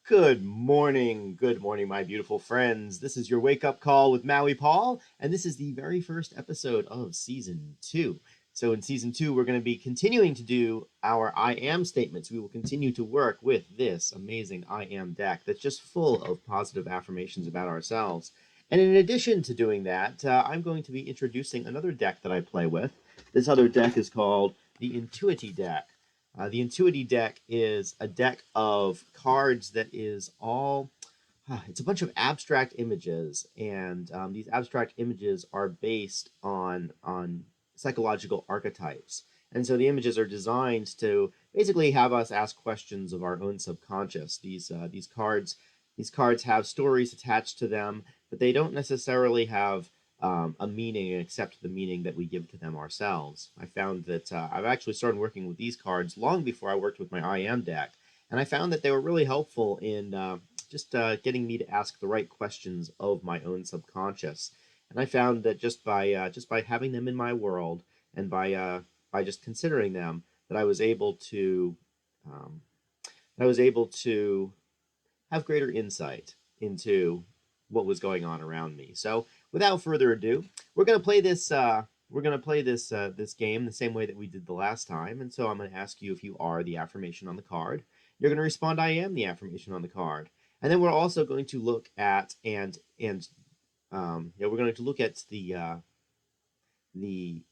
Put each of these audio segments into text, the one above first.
Good morning, my beautiful friends. This is your wake up call with Maui Paul, and this is the very first episode of season 2. So, in season 2, we're going to be continuing to do our I am statements. We will continue to work with this amazing I am deck that's just full of positive affirmations about ourselves. And in addition to doing that, I'm going to be introducing another deck that I play with. This other deck is called the Intuity deck. The Intuity deck is a deck of cards that is all, it's a bunch of abstract images, and these abstract images are based on psychological archetypes. And so the images are designed to basically have us ask questions of our own subconscious. These cards have stories attached to them, but they don't necessarily have a meaning except the meaning that we give to them ourselves. I found that I've actually started working with these cards long before I worked with my I am deck, and I found that they were really helpful in just getting me to ask the right questions of my own subconscious. And I found that just by having them in my world and by just considering them, that um, I was able to have greater insight into what was going on around me. So, without further ado, we're going to play this. This game the same way that we did the last time. And so I'm going to ask you if you are the affirmation on the card. You're going to respond, "I am the affirmation on the card." And then we're also going to look at we're going to look at the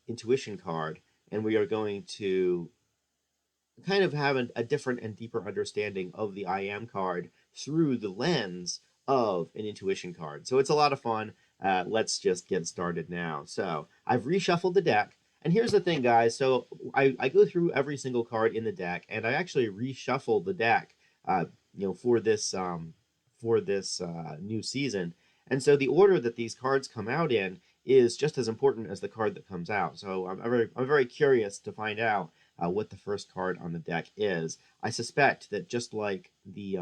intuition card, and we are going to kind of have a different and deeper understanding of the I am card through the lens of an intuition card. So it's a lot of fun. Let's just get started now. So I've reshuffled the deck. And here's the thing, guys. So I go through every single card in the deck, and I actually reshuffle the deck, for this new season. And so the order that these cards come out in is just as important as the card that comes out. So I'm very curious to find out what the first card on the deck is. I suspect that just like the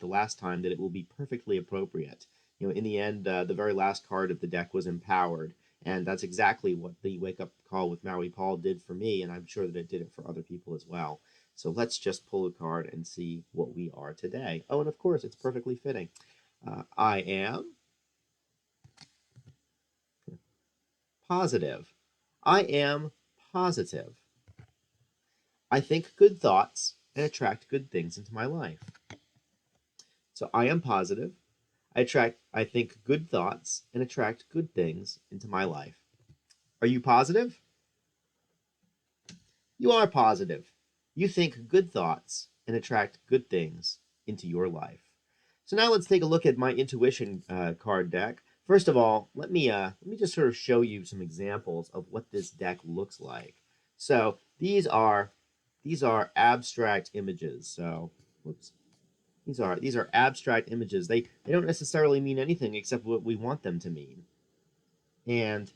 last time, that it will be perfectly appropriate. In the end, the very last card of the deck was empowered, and that's exactly what the wake up call with Maui Paul did for me, and I'm sure that it did it for other people as well. So let's just pull a card and see what we are today. Oh, and of course, it's perfectly fitting. I am positive. I am positive. I think good thoughts and attract good things into my life. So I am positive. I think good thoughts and attract good things into my life. Are you positive? You are positive. You think good thoughts and attract good things into your life. So now let's take a look at my intuition card deck. First of all, let me just sort of show you some examples of what this deck looks like. So these are abstract images. So, whoops. These are abstract images. They don't necessarily mean anything except what we want them to mean. And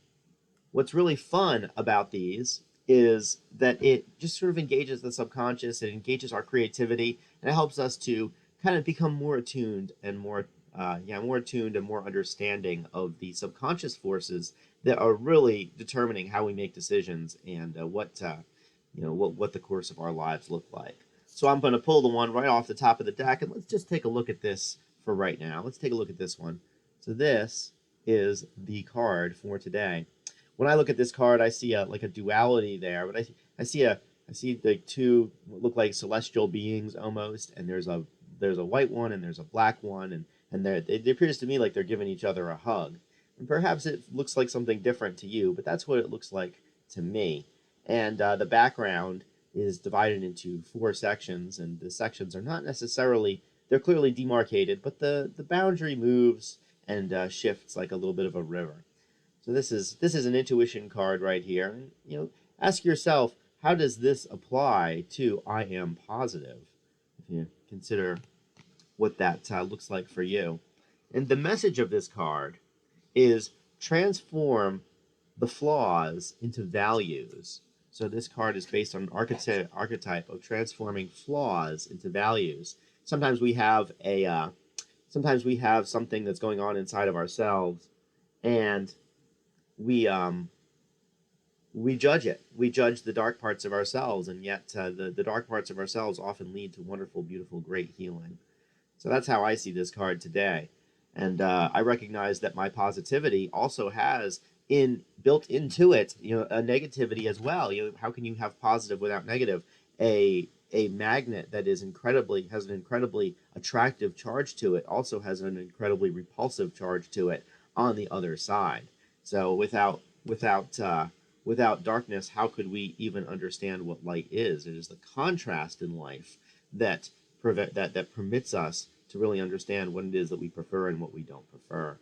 what's really fun about these is that it just sort of engages the subconscious, it engages our creativity, and it helps us to kind of become more attuned and more understanding of the subconscious forces that are really determining how we make decisions and what the course of our lives look like. So I'm going to pull the one right off the top of the deck, and let's just take a look at this for right now. Let's take a look at this one. So this is the card for today. When I look at this card, I see a duality there, but I see the two look like celestial beings almost, and there's a white one and there's a black one, and it appears to me like they're giving each other a hug. And perhaps it looks like something different to you, but that's what it looks like to me. And the background is divided into 4 sections, and the sections are not necessarily, they're clearly demarcated, but the boundary moves and shifts like a little bit of a river. So this is an intuition card right here. And, ask yourself, how does this apply to I am positive? If you consider what that looks like for you. And the message of this card is transform the flaws into values. So this card is based on an archetype of transforming flaws into values. Sometimes we have something that's going on inside of ourselves, and we judge it. We judge the dark parts of ourselves, and yet the dark parts of ourselves often lead to wonderful, beautiful, great healing. So that's how I see this card today. And I recognize that my positivity also has in built into it, a negativity as well. How can you have positive without negative? A magnet that is incredibly has an incredibly attractive charge to it also has an incredibly repulsive charge to it on the other side. So without darkness, how could we even understand what light is? It is the contrast in life that that permits us to really understand what it is that we prefer and what we don't prefer.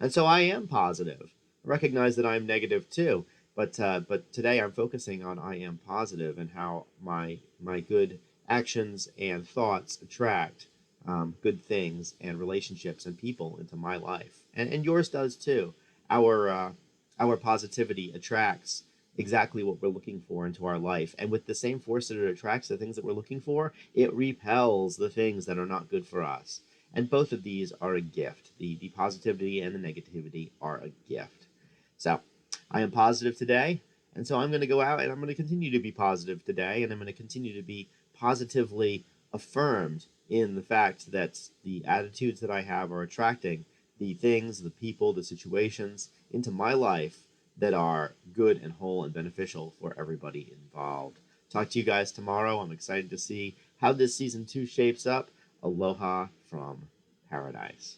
And so I am positive. I recognize that I'm negative too, but today I'm focusing on I am positive and how my good actions and thoughts attract good things and relationships and people into my life, and yours does too. Our positivity attracts exactly what we're looking for into our life. And with the same force that it attracts the things that we're looking for, it repels the things that are not good for us. And both of these are a gift. The positivity and the negativity are a gift. So I am positive today. And so I'm going to go out and I'm going to continue to be positive today. And I'm going to continue to be positively affirmed in the fact that the attitudes that I have are attracting the things, the people, the situations into my life that are good and whole and beneficial for everybody involved. Talk to you guys tomorrow. I'm excited to see how this season 2 shapes up. Aloha from paradise.